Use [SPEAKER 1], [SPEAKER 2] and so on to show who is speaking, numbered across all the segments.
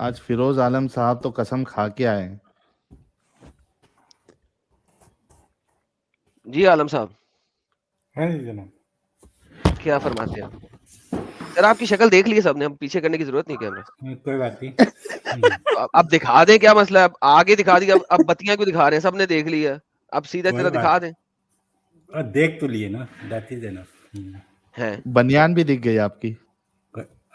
[SPEAKER 1] आज फिरोज आलम साहब तो कसम खा के आए हैं।
[SPEAKER 2] जी आलम साहब,
[SPEAKER 3] है जी जनाब।
[SPEAKER 2] क्या फरमाते हैं आप? सर आपकी शक्ल देख ली है सबने, अब पीछे करने की जरूरत नहीं कैमरा।
[SPEAKER 3] कोई बात नहीं।
[SPEAKER 2] तो अब दिखा दें, क्या मसला है? अब आगे दिखा दी, अब बत्तियां क्यों दिखा रहे हैं? सबने देख लिया, अब सीधा
[SPEAKER 3] कोई
[SPEAKER 2] सीधा दिखा
[SPEAKER 3] बात
[SPEAKER 2] दें।
[SPEAKER 3] देख तो लिए ना, दैट इज एनफ।
[SPEAKER 2] है
[SPEAKER 1] बनियान भी दिख गई आपकी।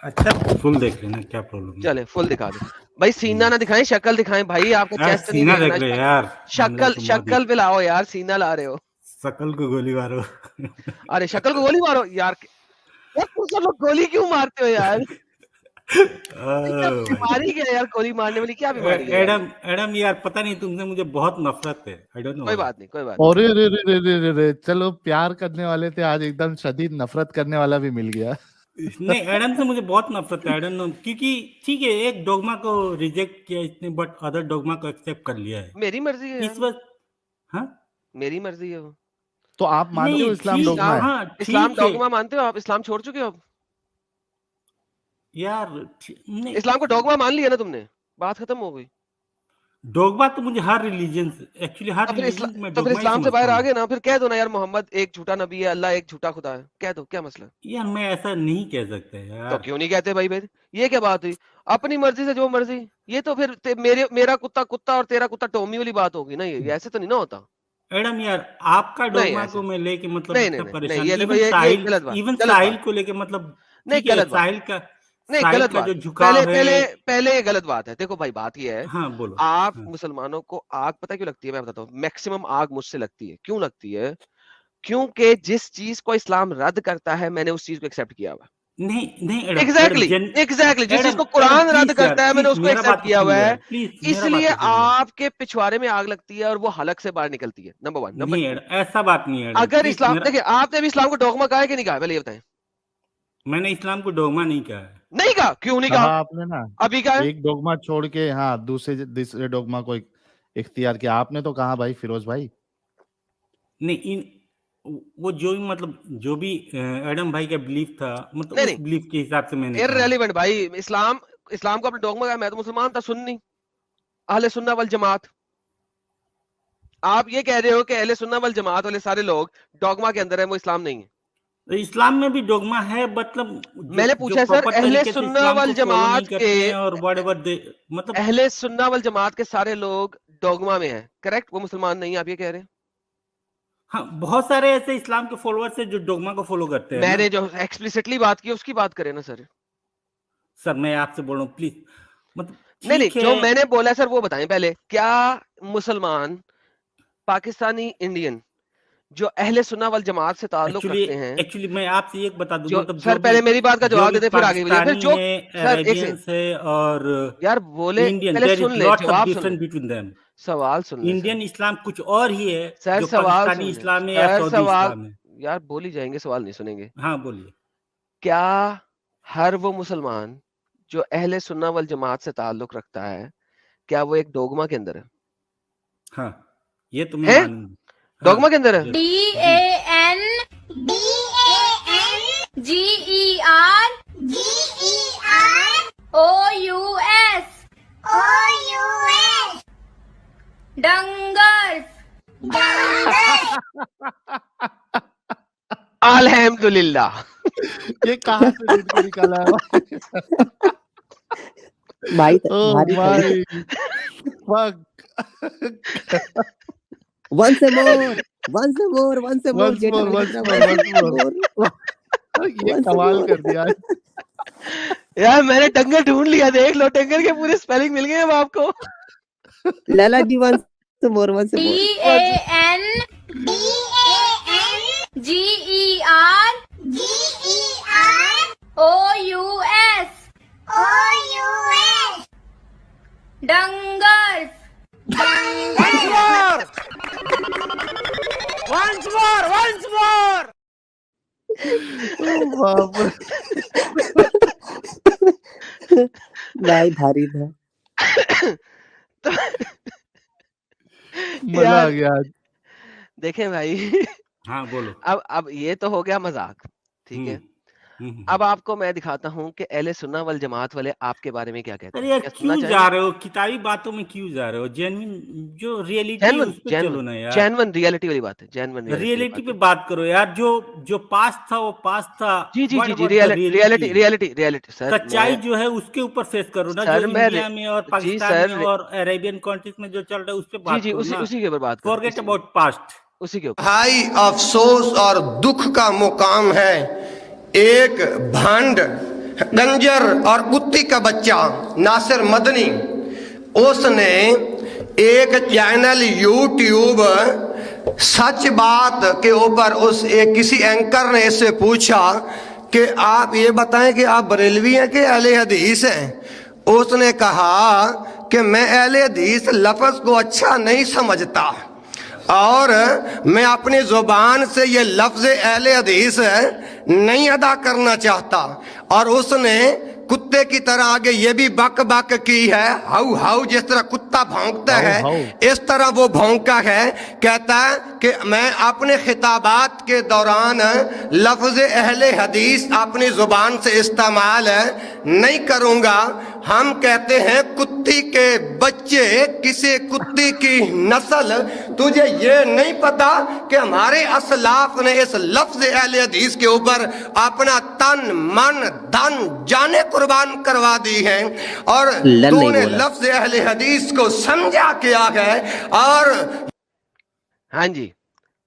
[SPEAKER 3] अच्छा फुल देख लेना, क्या प्रॉब्लम है।
[SPEAKER 2] चले फुल दिखा दे भाई, सीना ना दिखाएं, शक्ल दिखाएं भाई, आपका
[SPEAKER 3] यार
[SPEAKER 2] चेस्ट नहीं
[SPEAKER 3] सीना देख
[SPEAKER 2] देखना।
[SPEAKER 3] ले यार।
[SPEAKER 2] शक्ल पे लाओ यार, सीना ला रहे हो।
[SPEAKER 3] शकल को गोली मारो।
[SPEAKER 2] अरे शक्ल को गोली मारो यार, तुम सब लोग गोली क्यों मारते हो यार? क्या बीमारी क्या है यार, गोली मारने वाली क्या बीमारी है यार?
[SPEAKER 3] एडम एडम यार, पता नहीं तुमसे मुझे बहुत नफरत है। I don't know.
[SPEAKER 2] कोई बात नहीं, कोई बात
[SPEAKER 1] और रे रे रे रे रे रे रे, चलो प्यार करने वाले थे, आज एकदम शदीद नफरत करने वाला भी मिल गया।
[SPEAKER 3] नहीं, एडम से मुझे बहुत नफरत है। आई डोंट नो, क्योंकि ठीक है एक डोगमा को रिजेक्ट किया इसने, बट अदर डोगमा को एक्सेप्ट कर लिया है।
[SPEAKER 2] मेरी मर्जी है
[SPEAKER 3] इस
[SPEAKER 2] यार,
[SPEAKER 3] वक्त हाँ
[SPEAKER 2] मेरी मर्जी है वो।
[SPEAKER 1] तो आप मानते
[SPEAKER 3] नहीं
[SPEAKER 1] हो इस्लाम
[SPEAKER 3] ठीक,
[SPEAKER 1] डोगमा है?
[SPEAKER 3] हाँ
[SPEAKER 2] इस्लाम
[SPEAKER 3] ठीक है
[SPEAKER 2] डॉगमा मानते हो आप? इस्लाम छोड़ चुके हो अब?
[SPEAKER 3] यार। नहीं,
[SPEAKER 2] इस्लाम को डॉगमा मान लिया ना तुमने, बात खत्म हो गई।
[SPEAKER 3] डोगमा तो मुझे हर रिलीजन एक्चुअली हर
[SPEAKER 2] तो फिर
[SPEAKER 3] रिलीजन में
[SPEAKER 2] तो फिर
[SPEAKER 3] डोगमा ही
[SPEAKER 2] इस्लाम से
[SPEAKER 3] समझता
[SPEAKER 2] बाहर आ
[SPEAKER 3] हूँ।
[SPEAKER 2] गए ना, फिर कह दो ना यार, मोहम्मद एक झूठा नबी है, अल्लाह एक झूठा खुदा है, कह दो, क्या मसला है?
[SPEAKER 3] यार मैं ऐसा नहीं कह सकता
[SPEAKER 2] तो
[SPEAKER 3] यार।
[SPEAKER 2] क्यों नहीं कहते भाई? भाई ये क्या बात हुई? अपनी मर्जी से जो मर्जी, ये तो फिर मेरा कुत्ता कुत्ता और तेरा कुत्ता टोमी वाली बात होगी ना, ये ऐसे तो नहीं ना होता।
[SPEAKER 3] एडम यार, आपका
[SPEAKER 2] नहीं
[SPEAKER 3] डोगमा
[SPEAKER 2] ऐसे
[SPEAKER 3] को मैं लेके मतलब
[SPEAKER 2] नहीं नहीं
[SPEAKER 3] इतना
[SPEAKER 2] नहीं नहीं,
[SPEAKER 3] परेशान,
[SPEAKER 2] ये देखो, ये गलत बात,
[SPEAKER 3] इवन
[SPEAKER 2] गलत
[SPEAKER 3] साहिल
[SPEAKER 2] बात,
[SPEAKER 3] को लेके मतलब
[SPEAKER 2] नहीं
[SPEAKER 3] ठीक है,
[SPEAKER 2] गलत बात, नहीं
[SPEAKER 3] साहिल
[SPEAKER 2] गलत
[SPEAKER 3] का
[SPEAKER 2] बात
[SPEAKER 3] जो
[SPEAKER 2] है।
[SPEAKER 3] झुकाव है।
[SPEAKER 2] पहले ये गलत बात है। देखो भाई, बात ये है,
[SPEAKER 3] हाँ बोलो।
[SPEAKER 2] आप
[SPEAKER 3] हाँ
[SPEAKER 2] मुसलमानों को आग पता क्यों लगती है? मैं बताता हूँ, मैक्सिमम आग मुझसे लगती है। क्यों लगती है? क्योंकि जिस चीज को इस्लाम रद्द करता है, मैंने उस चीज को एक्सेप्ट किया हुआ।
[SPEAKER 3] नहीं नहीं एडम,
[SPEAKER 2] एग्जैक्टली एग्जैक्टली, जिस चीज
[SPEAKER 3] एडम
[SPEAKER 2] को
[SPEAKER 3] एडम
[SPEAKER 2] कुरान रद्द
[SPEAKER 3] प्लीज यार,
[SPEAKER 2] करता है, मैंने
[SPEAKER 3] प्लीज
[SPEAKER 2] उसको
[SPEAKER 3] मेरा
[SPEAKER 2] एक्सेप्ट
[SPEAKER 3] बात तो
[SPEAKER 2] किया
[SPEAKER 3] सुन
[SPEAKER 2] हुआ
[SPEAKER 3] लो
[SPEAKER 2] है।
[SPEAKER 3] यार, प्लीज मेरा
[SPEAKER 2] इसलिए
[SPEAKER 3] बात तो सुन लो।
[SPEAKER 2] आपके पिछवाड़े में आग लगती है और वो हलक से बाहर निकलती है। Number one. नंबर
[SPEAKER 3] नहीं
[SPEAKER 2] टू,
[SPEAKER 3] एडम, ऐसा बात नहीं है एडम,
[SPEAKER 2] अगर
[SPEAKER 3] प्लीज
[SPEAKER 2] इस्लाम,
[SPEAKER 3] मेरा।
[SPEAKER 2] देखिए आपने भी इस्लाम को डोगमा कहा है कि नहीं कहा? पहले ये बताएं।
[SPEAKER 3] मैंने इस्लाम को डोगमा नहीं कहा है।
[SPEAKER 2] नहीं कहा? क्यों नहीं
[SPEAKER 1] कहा
[SPEAKER 2] कहा?
[SPEAKER 1] आपने ना,
[SPEAKER 2] अभी कहा है।
[SPEAKER 1] एक डोगमा छोड़ के हाँ दूसरे दूसरे डोगमा को इख्तियार किया आपने, तो कहा भाई फिरोज भाई।
[SPEAKER 3] नहीं इन वो जो भी मतलब जो भी एडम भाई का बिलीफ था, मतलब
[SPEAKER 2] नहीं
[SPEAKER 3] उस
[SPEAKER 2] नहीं,
[SPEAKER 3] बिलीफ के हिसाब से मैंने कहा।
[SPEAKER 2] इररेलेवेंट भाई। इस्लाम इस्लाम को अपने डोगमा का, मैं तो मुसलमान था, सुन्नी, अहले सुन्ना वल जमात। आप ये कह रहे हो कि अहले सुन्ना वल जमात वाले सारे लोग डोगमा के अंदर है, वो इस्लाम नहीं है?
[SPEAKER 3] तो इस्लाम में भी डोगमा है, मतलब जो
[SPEAKER 2] मैंने
[SPEAKER 3] जो
[SPEAKER 2] पूछा सर,
[SPEAKER 3] प्रॉपर
[SPEAKER 2] अहले
[SPEAKER 3] तरीके से
[SPEAKER 2] सुन्ना
[SPEAKER 3] इस्लाम
[SPEAKER 2] वल
[SPEAKER 3] को फॉलो नहीं
[SPEAKER 2] जमात के,
[SPEAKER 3] करते हैं और व्हाटएवर दे, मतलब
[SPEAKER 2] अहले सुन्ना वल जमात के सारे लोग डोगमा में हैं, करेक्ट? वो मुसलमान नहीं है, आप ये कह रहे हैं?
[SPEAKER 3] हाँ बहुत सारे ऐसे इस्लाम के फॉलोअर्स हैं जो डोगमा को फॉलो करते हैं ना।
[SPEAKER 2] मैंने जो एक्सप्लिसिटली बात की उसकी बात करें ना सर।
[SPEAKER 3] सर मैं आपसे बोल रहा हूँ प्लीज, मतलब
[SPEAKER 2] नहीं नहीं,
[SPEAKER 3] ठीक
[SPEAKER 2] जो
[SPEAKER 3] है।
[SPEAKER 2] मैंने बोला सर वो बताएं पहले। क्या मुसलमान, पाकिस्तानी इंडियन, जो अहले सुन्ना वल जमात से ताल्लुक
[SPEAKER 3] एक्चुअली
[SPEAKER 2] रखते हैं,
[SPEAKER 3] एक्चुअली मैं आपसे एक बता दूं,
[SPEAKER 2] जो
[SPEAKER 3] मतलब
[SPEAKER 2] सर पहले मेरी बात का
[SPEAKER 3] जो
[SPEAKER 2] जवाब
[SPEAKER 3] भी
[SPEAKER 2] देते, फिर आगे बोलिए, फिर
[SPEAKER 3] पाकिस्तानी
[SPEAKER 2] जो
[SPEAKER 3] है,
[SPEAKER 2] सर एक से
[SPEAKER 3] अरेबियंस है और
[SPEAKER 2] यार बोले,
[SPEAKER 3] इंडियन,
[SPEAKER 2] पहले
[SPEAKER 3] देयर
[SPEAKER 2] सुन
[SPEAKER 3] इज
[SPEAKER 2] ले,
[SPEAKER 3] लॉट्स ऑफ
[SPEAKER 2] जवाब सुन ले,
[SPEAKER 3] डिफरेंस बिटवीन देम।
[SPEAKER 2] सवाल सुन ले सर।
[SPEAKER 3] इंडियन इस्लाम कुछ और ही है
[SPEAKER 2] सर
[SPEAKER 3] जो
[SPEAKER 2] सवाल
[SPEAKER 3] पाकिस्तानी
[SPEAKER 2] सुन ले
[SPEAKER 3] इस्लाम है या
[SPEAKER 2] सर,
[SPEAKER 3] सऊदी
[SPEAKER 2] सवाल
[SPEAKER 3] इस्लाम है।
[SPEAKER 2] यार बोल ही जाएंगे, सवाल नहीं सुनेंगे।
[SPEAKER 3] हाँ बोलिए।
[SPEAKER 2] क्या हर वो मुसलमान जो अहले सुन्ना वल जमात से ताल्लुक रखता है, क्या वो एक डोगमा के अंदर है?
[SPEAKER 3] हाँ ये तो मैं
[SPEAKER 2] है?
[SPEAKER 3] मानूंगा। हाँ
[SPEAKER 2] डोगमा के अंदर है?
[SPEAKER 3] जी
[SPEAKER 4] DANGERS डंगर्स
[SPEAKER 2] अल्हम्दुलिल्लाह।
[SPEAKER 1] ये कहाँ से ढूंढ के निकाला है
[SPEAKER 5] भाई
[SPEAKER 1] ओह
[SPEAKER 5] भारी था ये।
[SPEAKER 1] My fuck.
[SPEAKER 5] once more once more
[SPEAKER 1] Once
[SPEAKER 5] Jetha
[SPEAKER 1] more,
[SPEAKER 5] लाल की
[SPEAKER 1] once
[SPEAKER 5] तरह
[SPEAKER 1] more,
[SPEAKER 5] once
[SPEAKER 1] once more.
[SPEAKER 5] more
[SPEAKER 1] ये
[SPEAKER 5] once
[SPEAKER 1] कमाल
[SPEAKER 5] more।
[SPEAKER 1] कर दिया है।
[SPEAKER 2] यार मैंने डंगर ढूंढ लिया, देख लो, डंगर के पूरे स्पेलिंग मिल गए अब आपको।
[SPEAKER 5] लाला जी once more
[SPEAKER 4] DANGERS डंगर्स
[SPEAKER 1] ओह बाप रे।
[SPEAKER 5] भाई भारी था।
[SPEAKER 2] तो
[SPEAKER 1] मजा आ
[SPEAKER 2] यार
[SPEAKER 1] गया आज।
[SPEAKER 2] देखें भाई,
[SPEAKER 3] हाँ बोलो।
[SPEAKER 2] अब ये तो हो गया मजाक, ठीक है? अब आपको मैं दिखाता हूँ कि अहले सुन्ना वल जमात वाले आपके बारे में क्या कहते
[SPEAKER 3] अरे
[SPEAKER 2] हैं।
[SPEAKER 3] यार
[SPEAKER 2] क्या सुनना
[SPEAKER 3] क्यों
[SPEAKER 2] चाहेंगे?
[SPEAKER 3] जा रहे हो किताबी बातों में, क्यों जा रहे हो? जेन्युइन जो रियलिटी है
[SPEAKER 2] जेन्युइन
[SPEAKER 3] उस पे चलो ना यार,
[SPEAKER 2] जेन्युइन रियलिटी वाली बात है, जेन्युइन रियलिटी वाली
[SPEAKER 3] रियलिटी
[SPEAKER 2] बात
[SPEAKER 3] पे
[SPEAKER 2] है।
[SPEAKER 3] बात करो यार। जो जो पास्ट था वो पास्ट था।
[SPEAKER 2] जी जी
[SPEAKER 3] व्हाट
[SPEAKER 2] जी जी,
[SPEAKER 3] about the
[SPEAKER 2] reality
[SPEAKER 3] reality?
[SPEAKER 2] Reality sir.
[SPEAKER 3] सच्चाई
[SPEAKER 2] मैं
[SPEAKER 3] जो है उसके ऊपर फेस करो ना, जो
[SPEAKER 2] सर मैं
[SPEAKER 3] इंडिया में और
[SPEAKER 2] जी
[SPEAKER 3] पाकिस्तान में
[SPEAKER 2] सर
[SPEAKER 3] और अरेबियन कंट्रीज में जो चल रहा है उस पे
[SPEAKER 2] जी
[SPEAKER 3] बात
[SPEAKER 2] जी,
[SPEAKER 3] करो
[SPEAKER 2] उसी
[SPEAKER 3] ना।
[SPEAKER 2] उसी के ऊपर बात करो,
[SPEAKER 3] फॉरगेट अबाउट पास्ट।
[SPEAKER 2] उसी के ऊपर।
[SPEAKER 4] हाई अफसोस और दुख का मुकाम है, एक भांड गंजर और कुत्ती का बच्चा नासिर मदनी, उसने एक चैनल यूट्यूब सच बात के ऊपर किसी एंकर ने इससे पूछा कि आप ये बताएं कि आप बरेलवी हैं कि अहले हदीस हैं। उसने कहा कि मैं अहले हदीस लफ्ज़ को अच्छा नहीं समझता और मैं अपनी ज़ुबान से ये लफ्ज़ अहले हदीस नहीं अदा करना चाहता। और उसने कुत्ते की तरह आगे ये भी बक बक की है, हाउ हाउ, जिस तरह कुत्ता भौंकता
[SPEAKER 1] हाउ
[SPEAKER 4] है
[SPEAKER 1] हाउ।
[SPEAKER 4] इस तरह वो भौंका है। कहता है कि मैं अपने खिताबात के दौरान लफ्ज़ अहले हदीस अपनी ज़ुबान से इस्तेमाल नहीं करूँगा। हम कहते हैं कुत्ती के बच्चे, किसी कुत्ती की नस्ल, तुझे ये नहीं पता कि हमारे असलाफ ने इस लफ्ज़ अहले हदीस के ऊपर अपना तन मन धन जाने कुर्बान करवा दी है और तूने लफ्ज़ अहले हदीस को समझा क्या है। और
[SPEAKER 2] हाँ जी,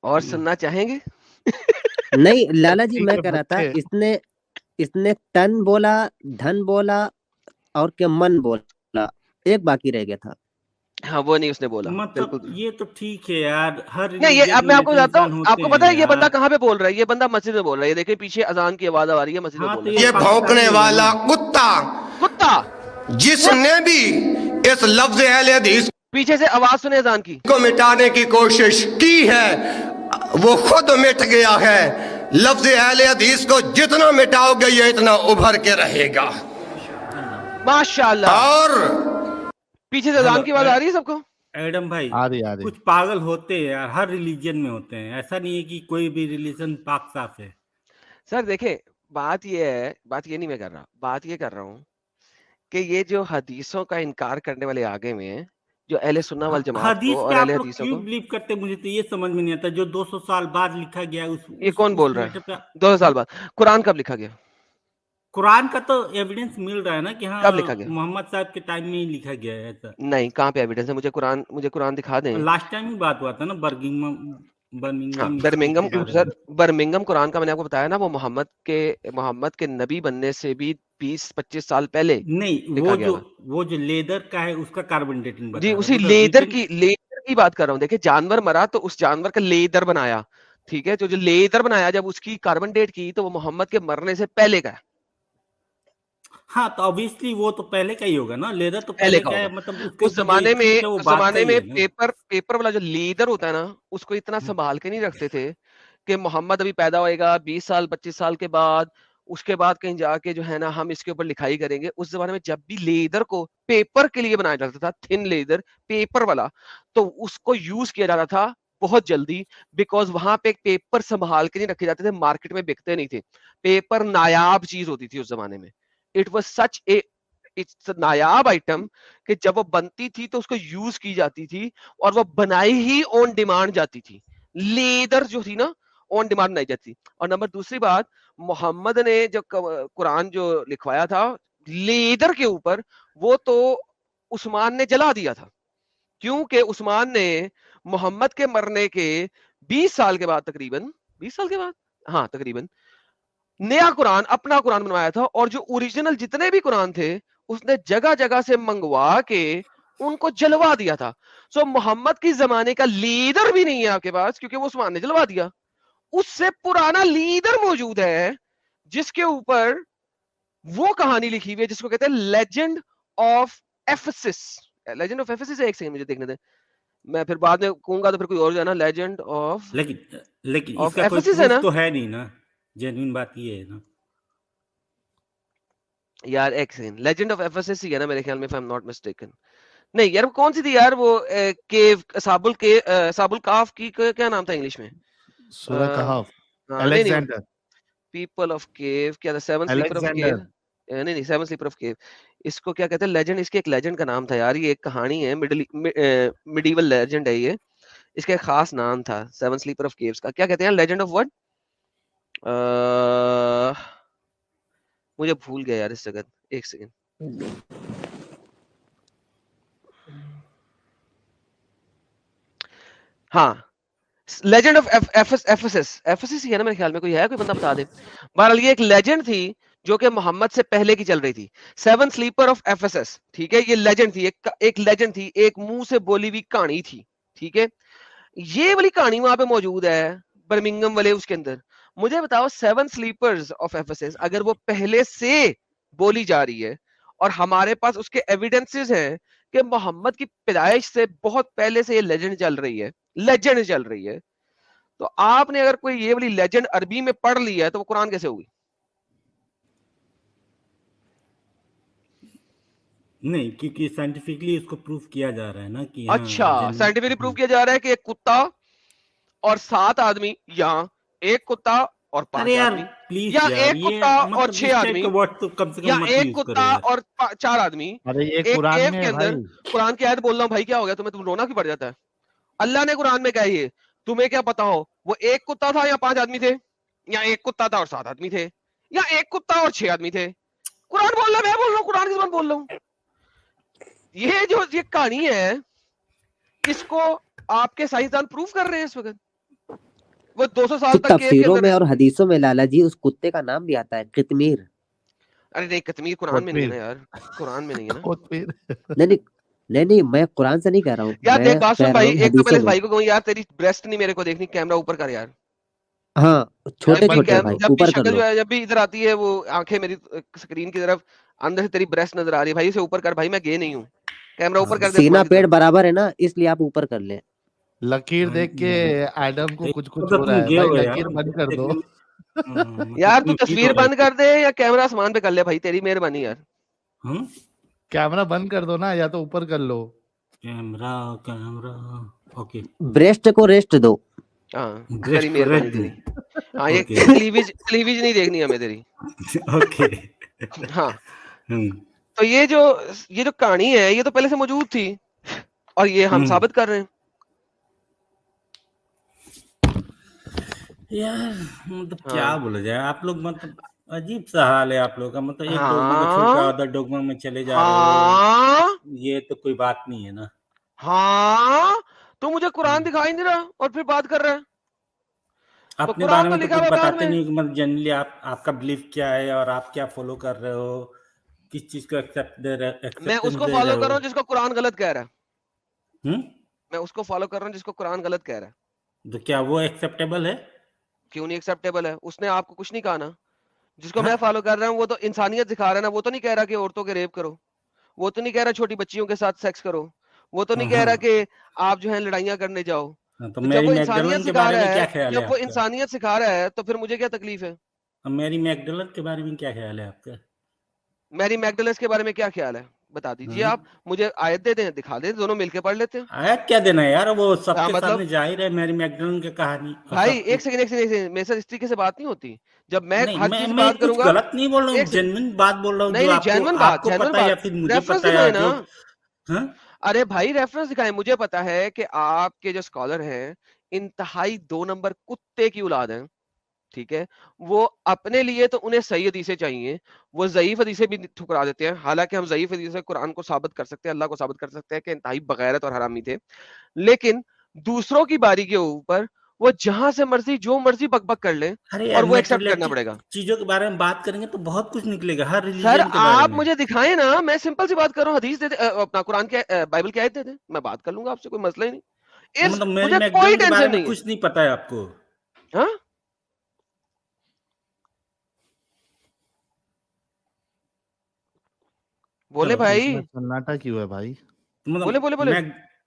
[SPEAKER 2] और सुनना चाहेंगे?
[SPEAKER 5] नहीं लाला जी,
[SPEAKER 1] कुत्ती
[SPEAKER 5] मैं
[SPEAKER 1] के
[SPEAKER 5] कह रहा था,
[SPEAKER 1] बच्चे।
[SPEAKER 5] इसने तन बोला, धन बोला और क्या मन बोला, एक बाकी रह गया था।
[SPEAKER 2] हाँ, वो नहीं उसने बोला,
[SPEAKER 3] मतलब
[SPEAKER 2] बिल्कुल।
[SPEAKER 3] ये तो ठीक है यार, हर
[SPEAKER 2] नहीं, ये
[SPEAKER 3] रिलीजन
[SPEAKER 2] अब
[SPEAKER 3] में
[SPEAKER 2] मैं आपको
[SPEAKER 3] ऐसे
[SPEAKER 2] बताता हूँ,
[SPEAKER 3] इंसान होते
[SPEAKER 2] आपको पता है
[SPEAKER 3] हैं
[SPEAKER 2] ये बंदा
[SPEAKER 3] यार।
[SPEAKER 2] कहाँ पे बोल रहा है? ये बंदा मस्जिद में बोल रहा है। ये देखिए पीछे अजान की आवाज आ रही है, मस्जिद में
[SPEAKER 3] हाँ
[SPEAKER 2] बोल
[SPEAKER 3] तो
[SPEAKER 2] रहा
[SPEAKER 4] ये
[SPEAKER 2] है।
[SPEAKER 4] भौंकने वाला कुत्ता
[SPEAKER 2] कुत्ता
[SPEAKER 4] जिसने भी इस लफ्ज़ अहले हदीस
[SPEAKER 2] पीछे से आवाज सुने अजान की।
[SPEAKER 4] को मिटाने की कोशिश की है वो खुद मिट गया है। लफ्ज़ अहले हदीस को जितना मिटाओगे ये इतना उभर के रहेगा।
[SPEAKER 2] माशाल्लाह।
[SPEAKER 4] और
[SPEAKER 2] पीछे से अजान की आवाज आ रही है सबको?
[SPEAKER 3] एडम भाई,
[SPEAKER 1] आदि आदि।
[SPEAKER 3] कुछ पागल होते हैं यार, हर रिलीजन में होते हैं। ऐसा नहीं है कि कोई भी रिलीजन पाक साफ है।
[SPEAKER 2] सर देखे, बात ये है, बात ये नहीं मैं कर रहा, बात ये कर रहा हूँ कि ये जो हदीसों का इनकार करने वाले आगे में हैं, जो अहले सुन्ना वल जमात
[SPEAKER 3] हदीस
[SPEAKER 2] को
[SPEAKER 3] पे
[SPEAKER 2] और
[SPEAKER 3] आप
[SPEAKER 2] अहले
[SPEAKER 3] लोग
[SPEAKER 2] हदीसों
[SPEAKER 3] क्यों
[SPEAKER 2] को,
[SPEAKER 3] बिलीव करते हैं? मुझे तो ये समझ में नहीं आता। जो 200 साल बाद लिखा गया है
[SPEAKER 2] ये कौन बोल रहा
[SPEAKER 3] मैटर
[SPEAKER 2] है?
[SPEAKER 3] पे
[SPEAKER 2] 200 साल बाद कुरान कब लिखा गया?
[SPEAKER 3] कुरान का तो एविडेंस मिल रहा है ना कि हाँ
[SPEAKER 2] कब लिखा गया?
[SPEAKER 3] मोहम्मद साहब के टाइम में ही लिखा गया है ऐसा।
[SPEAKER 2] नहीं, कहाँ पे एविडेंस है? मुझे कुरान दिखा दें।
[SPEAKER 3] लास्ट टाइम ही बात हुआ था ना
[SPEAKER 2] हाँ,
[SPEAKER 3] बर्मिंगम
[SPEAKER 2] बर्मिंघम
[SPEAKER 3] के बारे
[SPEAKER 2] सर,
[SPEAKER 3] में।
[SPEAKER 2] बर्मिंघम कुरान का मैंने आपको बताया ना, वो मोहम्मद के नबी बनने से भी 20-25 साल पहले
[SPEAKER 3] नहीं,
[SPEAKER 2] लिखा गया था।
[SPEAKER 3] वो जो लेदर का है उसका कार्बन डेटिंग
[SPEAKER 2] जी,
[SPEAKER 3] बता रहा
[SPEAKER 2] उसी
[SPEAKER 3] है। वो तो
[SPEAKER 2] लेदर
[SPEAKER 3] रिटन
[SPEAKER 2] की बात कर रहा हूँ। देखिए जानवर मरा तो उस जानवर का लेदर बनाया, ठीक है? जो लेदर बनाया, जब उसकी कार्बन डेट की तो वो मोहम्मद के मरने से पहले का है।
[SPEAKER 3] हाँ तो ऑब्वियसली वो तो पहले का ही होगा ना, लेदर तो
[SPEAKER 2] पहले
[SPEAKER 3] पहले
[SPEAKER 2] का
[SPEAKER 3] का
[SPEAKER 2] होगा।
[SPEAKER 3] है, मतलब उसके
[SPEAKER 2] उस
[SPEAKER 3] ऊपर जो
[SPEAKER 2] जमाने में
[SPEAKER 3] स्क्रिप्ट है वो बाद का ही है ना।
[SPEAKER 2] पेपर वाला जो लेदर होता है ना, उसको इतना संभाल के नहीं रखते थे कि मोहम्मद अभी पैदा होएगा 20 साल 25 साल के बाद, उसके बाद कहीं जाके जो है ना हम इसके ऊपर लिखाई करेंगे। उस जमाने में जब भी लेदर को पेपर के लिए बनाया जाता था, थिन लेदर पेपर वाला, तो उसको यूज किया जाता था बहुत जल्दी, बिकॉज वहां पे एक पेपर संभाल के नहीं रखे जाते थे, मार्केट में बिकते नहीं थे। पेपर नायाब चीज होती थी उस जमाने में। It was such A it's Nayab item कि जब वो बनती थी तो उसको यूज की जाती थी और वो बनाई ही ऑन डिमांड जाती थी। लेदर जो थी ना, ऑन डिमांड बनाई जाती। और नंबर दूसरी बात, मोहम्मद ने जो कुरान जो लिखवाया था लेदर के ऊपर, वो तो उस्मान ने जला दिया था, क्योंकि उस्मान ने मोहम्मद के मरने के 20 साल के बाद, तकरीबन 20 साल के बाद, हाँ तकरीबन, नया कुरान, अपना कुरान बनवाया था। और जो ओरिजिनल जितने भी कुरान थे उसने जगह जगह से मंगवा के उनको जलवा दिया था। सो मोहम्मद की जमाने का लीडर भी नहीं है आपके पास, क्योंकि वो उस्मान ने जलवा दिया। उससे पुराना लीडर मौजूद है जिसके ऊपर वो कहानी लिखी हुई है जिसको कहते हैं लेजेंड ऑफ एफेसिस। लेजेंड ऑफ एफेसिस, एक सेकंड मुझे देखने दे, मैं फिर बाद में कहूंगा तो फिर कोई और जाना। लेजेंड ऑफ
[SPEAKER 3] लेकिन
[SPEAKER 2] ऑफ
[SPEAKER 3] इसका कोई
[SPEAKER 2] एफेसिस है
[SPEAKER 3] प्रूफ
[SPEAKER 2] ना
[SPEAKER 3] तो है नहीं ना। जेन्युइन बात ये है ना
[SPEAKER 2] यार, एक सेकंड, लेजेंड ऑफ एफेसिस ही है ना मेरे ख्याल में, if I am not mistaken. नहीं यार, वो कौन सी थी यार, वो केव साबुल काफ की क्या नाम था इंग्लिश में?
[SPEAKER 1] सूरह कहफ,
[SPEAKER 2] हाँ, नहीं नहीं,
[SPEAKER 1] अलेक्जेंडर।
[SPEAKER 2] पीपल ऑफ केव, क्या था? Seven sleeper of cave,
[SPEAKER 1] Alexander.
[SPEAKER 2] नहीं सेवन स्लीपर ऑफ केव। इसको क्या कहते हैं? लेजेंड, इसके एक लेजेंड का नाम था यार, ये एक कहानी है, मिडीवल लेजेंड है ये, इसका एक खास नाम था सेवन स्लीपर ऑफ केव्स का। क्या कहते हैं? Legend of what? मुझे भूल गया यार इस जगह, एक सेकंड। हाँ, लेजेंड ऑफ एफएसएस ही है ना मेरे ख्याल में, कोई है, कोई बंदा बता दे। बहरहाल ये एक लेजेंड थी जो कि मोहम्मद से पहले की चल रही थी, सेवन स्लीपर ऑफ एफएसएस, ठीक है। ये लेजेंड थी, एक लेजेंड थी, एक मुंह से बोली हुई कहानी थी, ठीक है। ये वाली कहानी वहां पे मौजूद है बर्मिंगम वाले उसके अंदर। मुझे बताओ, सेवन स्लीपर्स ऑफ एफएसएस अगर वो पहले से बोली जा रही है और हमारे पास उसके एविडेंसेस हैं कि मोहम्मद की पैदाइश से बहुत पहले से ये लेजेंड चल रही है, लेजेंड चल रही है, तो आपने अगर कोई ये वाली लेजेंड अरबी में पढ़ ली है तो वो कुरान कैसे होगी?
[SPEAKER 3] नहीं, क्योंकि साइंटिफिकली इसको प्रूव किया जा रहा है ना कि
[SPEAKER 2] अच्छा, साइंटिफिकली प्रूव किया जा रहा है कि एक कुत्ता और 7 आदमी, या एक कुत्ता और 5 आदमी,
[SPEAKER 3] प्लीज
[SPEAKER 2] या
[SPEAKER 3] यार,
[SPEAKER 2] एक कुत्ता और 6 आदमी,
[SPEAKER 3] वर्ड तो कम से
[SPEAKER 2] या
[SPEAKER 3] कम मत
[SPEAKER 2] एक
[SPEAKER 3] यूज करो
[SPEAKER 2] कुत्ता
[SPEAKER 3] यार।
[SPEAKER 2] और 4 आदमी
[SPEAKER 1] अरे ये
[SPEAKER 2] एक
[SPEAKER 1] कुरान
[SPEAKER 2] केव
[SPEAKER 1] में
[SPEAKER 2] के
[SPEAKER 1] है
[SPEAKER 2] अंदर।
[SPEAKER 1] भाई।
[SPEAKER 2] कुरान की आयत बोल रहा हूं भाई, क्या हो गया तुम्हें? तुम रोना क्यों पड़ जाता है? अल्लाह ने कुरान में कहा है, तुम्हें क्या पता हो वो एक कुत्ता था या 5 आदमी थे, या एक कुत्ता था और 7 आदमी थे, या एक कुत्ता और 6 आदमी थे? कुरान बोल रहा है, मैं बोल रहा हूँ, कुरान की जुबान बोल रहा हूँ। ये जो ये कहानी है, इसको आपके साइंसदान प्रूफ कर रहे हैं इस वक्त। वो 200 साल
[SPEAKER 5] तो
[SPEAKER 2] तक केव के
[SPEAKER 5] तफसीरों
[SPEAKER 2] अंदर।
[SPEAKER 5] में और हदीसों में लाला जी उस कुत्ते का नाम भी आता है, कितमीर।
[SPEAKER 2] अरे नहीं, कश्मीर कुरान में नहीं है ना यार, कुरान में नहीं है ना।
[SPEAKER 5] नहीं नहीं, मैं कुरान से नहीं कह रहा हूँ,
[SPEAKER 2] यार देख
[SPEAKER 5] मैं
[SPEAKER 2] बात
[SPEAKER 5] कह
[SPEAKER 2] सुन
[SPEAKER 5] रहा
[SPEAKER 2] भाई,
[SPEAKER 5] हूँ
[SPEAKER 2] एक तो
[SPEAKER 5] हदीसों
[SPEAKER 2] पहले इस
[SPEAKER 5] में।
[SPEAKER 2] भाई को कहूँ यार, तेरी ब्रेस्ट नहीं मेरे को देखनी, कैमरा ऊपर कर यार।
[SPEAKER 5] हाँ, छोटे
[SPEAKER 2] जब भी
[SPEAKER 5] छोटे भाई
[SPEAKER 2] जब भी
[SPEAKER 5] ऊपर कर
[SPEAKER 2] शक्ल
[SPEAKER 5] लो।
[SPEAKER 2] जो है, जब भी इधर आती है वो आंखें मेरी स्क्रीन की तरफ, अंदर से तेरी ब्रेस्ट नजर आ रही है भाई, इसे ऊपर कर भाई, मैं गे नहीं हूँ। कैमरा ऊपर कर दे
[SPEAKER 5] सीना
[SPEAKER 2] आसमान की
[SPEAKER 5] पेड़
[SPEAKER 2] तरफ।
[SPEAKER 5] बराबर है ना, इसलिए आप ऊपर कर ले।
[SPEAKER 1] लकीर देख के एडम को कुछ कुछ
[SPEAKER 3] मतलब
[SPEAKER 1] हो रहा
[SPEAKER 3] तुम
[SPEAKER 1] है
[SPEAKER 3] गे
[SPEAKER 1] भाई,
[SPEAKER 3] हो यार,
[SPEAKER 1] लकीर बंद कर दो।
[SPEAKER 2] यार तू तस्वीर बंद कर दे या कैमरा आसमान पे कर ले भाई, तेरी मेहरबानी यार।
[SPEAKER 1] कैमरा बंद कर दो ना, या तो ऊपर कर लो।
[SPEAKER 3] कैमरा ओके,
[SPEAKER 5] ब्रेस्ट को रेस्ट दो।
[SPEAKER 2] हाँ
[SPEAKER 3] Breast
[SPEAKER 2] तेरी मेहरबानी
[SPEAKER 3] को
[SPEAKER 2] तेरी।
[SPEAKER 3] rest
[SPEAKER 2] हाँ ये
[SPEAKER 3] Okay.
[SPEAKER 2] क्लीवेज नहीं देखनी हमें तेरी।
[SPEAKER 3] ओके।
[SPEAKER 2] हाँ तो ये जो कहानी है, ये तो पहले से मौजूद थी और ये हम साबित कर रहे हैं।
[SPEAKER 3] यार मतलब
[SPEAKER 2] हाँ।
[SPEAKER 3] क्या बोला जाए, आप लोग मतलब अजीब सा हाल है आप लोगों का, मतलब एक डोगमा को छोड़ के अदर डोगमा में चले जा रहे हो, ये तो कोई बात नहीं है ना।
[SPEAKER 2] हाँ तो मुझे कुरान दिखाई नहीं रहा और फिर बात कर रहा है।
[SPEAKER 3] अपने
[SPEAKER 2] कुरान
[SPEAKER 3] बारे
[SPEAKER 2] तो
[SPEAKER 3] में तो
[SPEAKER 2] लिखा
[SPEAKER 3] कुछ
[SPEAKER 2] हुआ कान
[SPEAKER 3] बताते
[SPEAKER 2] में।
[SPEAKER 3] नहीं कि मतलब जनरली आपका बिलीफ क्या है और आप क्या फॉलो कर रहे हो, किस चीज को
[SPEAKER 2] मैं उसको फॉलो कर रहा हूँ जिसको कुरान गलत कह रहा है।
[SPEAKER 3] हूँ।
[SPEAKER 2] मैं उसको फॉलो कर रहा हूँ जिसको कुरान गलत कह रहा है।
[SPEAKER 3] तो क्या वो एक्सेप्टेबल है?
[SPEAKER 2] क्यों नहीं एक्सेप्टेबल है? उसने आपको कुछ नहीं कहा ना। जिसको
[SPEAKER 3] हाँ?
[SPEAKER 2] मैं फॉलो कर रहा हूँ वो तो इंसानियत सिखा रहा है ना। वो तो नहीं कह रहा कि औरतों के रेप करो, वो तो नहीं कह रहा छोटी बच्चियों के साथ सेक्स करो, वो तो नहीं कह रहा कि आप जो है लड़ाइयाँ करने जाओ।
[SPEAKER 3] तो
[SPEAKER 2] जब
[SPEAKER 3] मैरी
[SPEAKER 2] वो
[SPEAKER 3] मैगडलन
[SPEAKER 2] इंसानियत
[SPEAKER 3] के
[SPEAKER 2] सिखा
[SPEAKER 3] बारे
[SPEAKER 2] रहा
[SPEAKER 3] में क्या
[SPEAKER 2] है,
[SPEAKER 3] ख्याल है
[SPEAKER 2] जब वो
[SPEAKER 3] आपका?
[SPEAKER 2] इंसानियत सिखा रहा है तो फिर मुझे क्या तकलीफ है?
[SPEAKER 3] मैरी मैगडलन के बारे में क्या ख्याल है आपका?
[SPEAKER 2] मैरी मैगडलेस के बारे में क्या ख्याल है? बता दीजिए आप मुझे, आयत दे दें, दिखा दें, दोनों मिलके पढ़ लेते हैं।
[SPEAKER 3] आयत क्या देना है यार, वो सबके
[SPEAKER 2] मतलब
[SPEAKER 3] सामने जाहिर है मैरी मैगडलन की कहानी।
[SPEAKER 2] भाई एक सेकंड मेरे साथ इस तरीके से बात नहीं होती। जब मैं
[SPEAKER 3] नहीं,
[SPEAKER 2] हर चीज
[SPEAKER 3] मैं
[SPEAKER 2] बात
[SPEAKER 3] कुछ
[SPEAKER 2] करूंगा,
[SPEAKER 3] गलत नहीं बोल रहा हूँ, जेन्युइन बात बोल रहा हूँ,
[SPEAKER 2] नहीं
[SPEAKER 3] जो
[SPEAKER 2] नहीं जेन्युइन
[SPEAKER 3] आपको पता है या फिर मुझे
[SPEAKER 2] रेफरेंस
[SPEAKER 3] पता है
[SPEAKER 2] दिखाए
[SPEAKER 3] जो।
[SPEAKER 2] ना।
[SPEAKER 3] हाँ?
[SPEAKER 2] अरे भाई रेफरेंस दिखाए। मुझे पता है कि आपके जो स्कॉलर हैं इंतहाई 2 नंबर कुत्ते की औलाद हैं, ठीक है। वो अपने लिए तो उन्हें सही हदीसें चाहिए, वो ज़ईफ हदीसें भी ठुकरा देते हैं। हालांकि हम ज़ईफ हदीस से कुरान को साबित कर सकते हैं, अल्लाह को साबित कर सकते हैं कि इंतहाई बगैरत और हरामी थे। लेकिन दूसरों की बारी के ऊपर वो जहां से मर्जी जो मर्जी बकबक कर ले और वो एक्सेप्ट करना पड़ेगा।
[SPEAKER 3] चीजों के बारे में बात करेंगे तो बहुत कुछ निकलेगा हर
[SPEAKER 2] सर
[SPEAKER 3] रिलीजन के बारे
[SPEAKER 2] आप
[SPEAKER 3] में।
[SPEAKER 2] मुझे दिखाएं ना, मैं सिंपल सी बात कर रहा हूँ, हदीस दे दे, अपना कुरान के बाइबल की आयत दे दे, मैं बात कर लूंगा आपसे, कोई मसला ही नहीं।
[SPEAKER 3] मतलब मैरी
[SPEAKER 2] मुझे कोई
[SPEAKER 3] मैगडलन के बारे
[SPEAKER 2] टेंशन
[SPEAKER 3] में
[SPEAKER 2] नहीं है।
[SPEAKER 3] कुछ नहीं पता है आपको?
[SPEAKER 2] हाँ बोले भाई,
[SPEAKER 1] सन्नाटा क्यों है भाई?
[SPEAKER 2] बोले बोले बोले।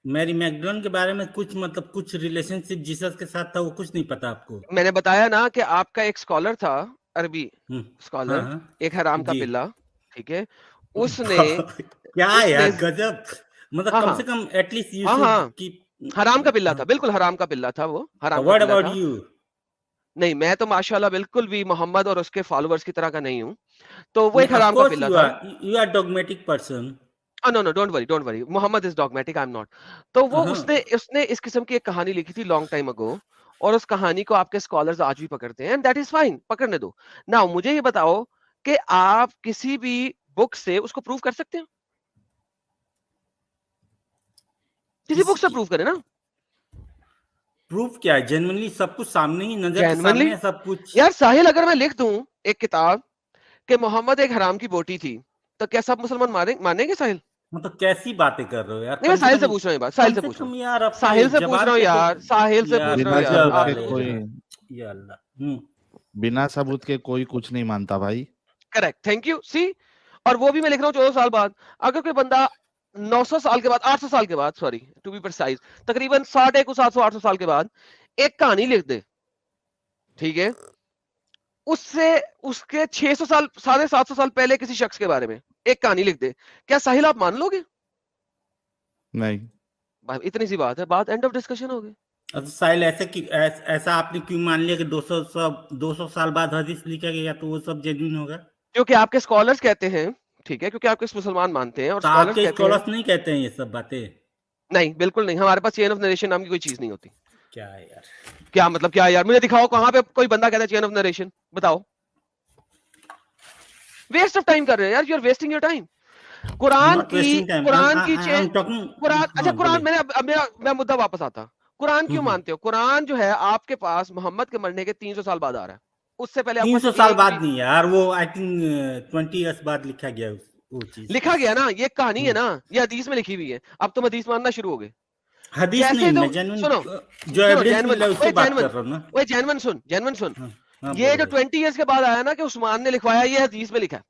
[SPEAKER 3] मैरी मैगडलन के बारे में कुछ मतलब कुछ रिलेशनशिप जीसस के साथ था, वो कुछ नहीं पता आपको?
[SPEAKER 2] मैंने बताया ना कि आपका एक स्कॉलर था, अरबी स्कॉलर,
[SPEAKER 3] हाँ,
[SPEAKER 2] एक हराम का
[SPEAKER 3] जी।
[SPEAKER 2] पिल्ला, ठीक है। उसने
[SPEAKER 3] क्या यार गजब, मतलब
[SPEAKER 2] हाँ
[SPEAKER 3] कम
[SPEAKER 2] हाँ
[SPEAKER 3] से कम एटलीस्ट यू
[SPEAKER 2] हाँ
[SPEAKER 3] शुड
[SPEAKER 2] हाँ
[SPEAKER 3] कीप।
[SPEAKER 2] हराम का पिल्ला था, बिल्कुल हराम का पिल्ला था वो, हराम का
[SPEAKER 3] व्हाट
[SPEAKER 2] पिल्ला
[SPEAKER 3] अबाउट
[SPEAKER 2] था।
[SPEAKER 3] यू?
[SPEAKER 2] नहीं, मैं तो माशाल्लाह बिल्कुल भी मोहम्मद और उसके फॉलोअर्स की तरह का नहीं हूँ। तो वो एक हराम का पिल्ला था।
[SPEAKER 3] you are dogmatic person.
[SPEAKER 2] No no, don't worry, Muhammad is dogmatic, I am not. तो वो
[SPEAKER 3] हाँ।
[SPEAKER 2] उसने इस किस्म की एक कहानी लिखी थी लॉन्ग टाइम अगो, और उस कहानी को आपके स्कॉलर्स आज भी पकड़ते हैं, एंड दैट इज फाइन, पकड़ने दो। नाउ मुझे ये बताओ कि आप किसी भी बुक से उसको प्रूव कर सकते हैं? किसी बुक से प्रूव करें ना।
[SPEAKER 3] प्रूफ क्या है? जेन्युइनली सब कुछ सामने ही, नजर के
[SPEAKER 2] जेन्युइनली
[SPEAKER 3] सामने है सब कुछ।
[SPEAKER 2] यार साहिल, अगर मैं लिख दूं एक किताब कि मोहम्मद एक हराम की बोटी थी, तो क्या सब मुसलमान मानेंगे साहिल?
[SPEAKER 3] मतलब कैसी बातें कर रहे हो यार?
[SPEAKER 2] नहीं, मैं
[SPEAKER 3] कम से
[SPEAKER 2] साहिल से
[SPEAKER 3] कम,
[SPEAKER 2] पूछ रहा हूँ ये बात, साहिल से पूछ रहा हूँ,
[SPEAKER 3] यार अपने
[SPEAKER 2] साहिल से पूछ
[SPEAKER 3] जबान
[SPEAKER 2] रहा हूँ
[SPEAKER 3] पे तो
[SPEAKER 2] यार, साहिल से
[SPEAKER 3] यार
[SPEAKER 2] पूछ रहा हूँ
[SPEAKER 1] बिना
[SPEAKER 2] यार,
[SPEAKER 1] सबूत
[SPEAKER 2] आप
[SPEAKER 1] के
[SPEAKER 2] नहीं
[SPEAKER 1] कोई
[SPEAKER 2] पूछ
[SPEAKER 3] या अल्लाह।
[SPEAKER 1] बिना सबूत के कोई कुछ नहीं मानता भाई।
[SPEAKER 2] Correct, thank you. सी, और वो भी मैं लिख रहा हूँ 14 साल बाद। अगर कोई बंदा 900 साल के बाद, 800 साल के बाद, सॉरी टू बी प्रिसाइज, तकरीबन 60 को 700 800 साल के बाद एक कहानी लिख दे, ठीक है, उससे उसके 600 साल 750 साल पहले किसी शख्स के बारे में एक कहानी लिख दे, क्या साहिल आप मान लोगे?
[SPEAKER 1] नहीं,
[SPEAKER 2] भाई इतनी सी बात है, बात एंड ऑफ डिस्कशन हो गई।
[SPEAKER 3] अब साहिल ऐसा आपने क्यों मान लिया कि 200 साल बाद हदीस लिखा गया तो वो सब जेन्युइन होगा?
[SPEAKER 2] क्योंकि आपके स्कॉलर्स कहते हैं, ठीक है, क्योंकि आपके मुसलमान मानते हैं और
[SPEAKER 3] तो
[SPEAKER 2] स्कॉलर्स
[SPEAKER 3] आपके
[SPEAKER 2] कहते हैं।
[SPEAKER 3] स्कॉलर्स नहीं कहते हैं ये सब बातें?
[SPEAKER 2] नहीं, बिल्कुल नहीं, हमारे पास चेन ऑफ नरेशन नाम की कोई चीज नहीं होती।
[SPEAKER 3] क्या है यार?
[SPEAKER 2] क्या मतलब क्या है यार? मुझे दिखाओ कहां पे कोई बंदा कहता है चेन ऑफ नरेशन, बताओ। वेस्ट ऑफ टाइम कर रहे हो यार, you are wasting your time. Quran
[SPEAKER 3] Not
[SPEAKER 2] की
[SPEAKER 3] wasting time.
[SPEAKER 2] कुरान की
[SPEAKER 3] I'm talking.
[SPEAKER 2] कुरान, अच्छा
[SPEAKER 3] हाँ,
[SPEAKER 2] कुरान,
[SPEAKER 3] बोलिए।
[SPEAKER 2] मैंने अब मैं मुद्दा वापस आता। कुरान क्यों मानते हो? कुरान जो है आपके पास मोहम्मद के मरने के 300 साल बाद आ रहा है, उससे पहले आपके
[SPEAKER 3] 300
[SPEAKER 2] पास
[SPEAKER 3] साल
[SPEAKER 2] एक
[SPEAKER 3] बाद
[SPEAKER 2] भी
[SPEAKER 3] नहीं यार, वो आई थिंक 20 इयर्स बाद लिखा गया वो चीज।
[SPEAKER 2] लिखा गया ना, ये कहानी है ना, ये हदीस में लिखी हुई है। अब तुम हदीस मानना शुरू हो गए।
[SPEAKER 3] हदीस
[SPEAKER 2] जैसे
[SPEAKER 3] नहीं,
[SPEAKER 2] तुम
[SPEAKER 3] मैं जेन्युइन
[SPEAKER 2] सुनो
[SPEAKER 3] जो
[SPEAKER 2] सुनो,
[SPEAKER 3] एविडेंस मिल
[SPEAKER 2] जैनवन,
[SPEAKER 3] रहा है उससे
[SPEAKER 2] ओए
[SPEAKER 3] बात
[SPEAKER 2] जैनवन,
[SPEAKER 3] कर रहा हूँ ना।
[SPEAKER 2] ओए जैनवन सुन,
[SPEAKER 3] हाँ, हाँ,
[SPEAKER 2] ये
[SPEAKER 3] बोलो
[SPEAKER 2] जो
[SPEAKER 3] भाई।
[SPEAKER 2] 20 इयर्स के बाद आया ना कि उस्मान ने लिखवाया, ये हदीस में लिखा है,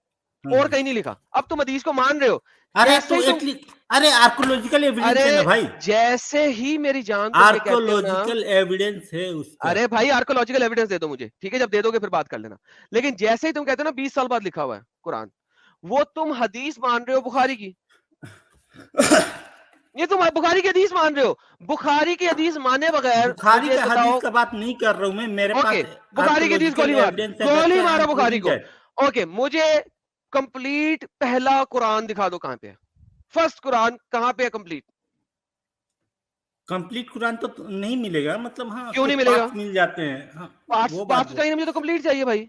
[SPEAKER 3] हाँ,
[SPEAKER 2] और कहीं नहीं लिखा। अब तुम हदीस को मान रहे हो।
[SPEAKER 3] अरे
[SPEAKER 2] जैसे
[SPEAKER 3] तो
[SPEAKER 2] ही तुम,
[SPEAKER 3] एटलीस्ट, अरे आर्कोलॉजिकल एविडेंस है ना
[SPEAKER 2] अरे
[SPEAKER 3] भाई।
[SPEAKER 2] जैसे ही मेरी जान तुम ये कहते हो ना,
[SPEAKER 3] आर्कोलॉजिकल एविडेंस है उसका।
[SPEAKER 2] अरे भाई आर्कोलॉजिकल एविडेंस दे दो मुझे, ठीक है, जब दे दोगे फिर बात कर लेना। लेकिन जैसे ही तुम कहते हो ना 20 साल बाद लिखा हुआ है कुरान, वो तुम हदीस मान रहे हो बुखारी की। ये तुम बुखारी की हदीस मान रहे हो। बुखारी की हदीस माने बगैर
[SPEAKER 3] बुखारी
[SPEAKER 2] मुझे
[SPEAKER 3] का हदीस
[SPEAKER 2] बताओ।
[SPEAKER 3] का बात नहीं कर रहा हूँ मैं, मेरे
[SPEAKER 2] ओके,
[SPEAKER 3] पास
[SPEAKER 2] बुखारी की हदीस
[SPEAKER 3] आर्कोलॉजिकल
[SPEAKER 2] गोली मार,
[SPEAKER 3] एविडेंस है, दैट्स
[SPEAKER 2] गोली
[SPEAKER 3] व्हाई आई
[SPEAKER 2] मारो
[SPEAKER 3] एम
[SPEAKER 2] बुखारी
[SPEAKER 3] प्रूविंग
[SPEAKER 2] को।
[SPEAKER 3] दैट।
[SPEAKER 2] ओके, मुझे कंप्लीट पहला कुरान दिखा दो, कहां पे है फर्स्ट कुरान, कहां पे है कंप्लीट?
[SPEAKER 3] कंप्लीट कुरान तो नहीं मिलेगा, मतलब हाँ
[SPEAKER 2] क्यों
[SPEAKER 3] कुछ
[SPEAKER 2] नहीं मिलेगा?
[SPEAKER 3] पार्ट्स मिल जाते हैं, हाँ
[SPEAKER 2] पार्ट्स
[SPEAKER 3] वो बात
[SPEAKER 2] पार्ट्स चाहिए, मुझे तो कंप्लीट चाहिए भाई।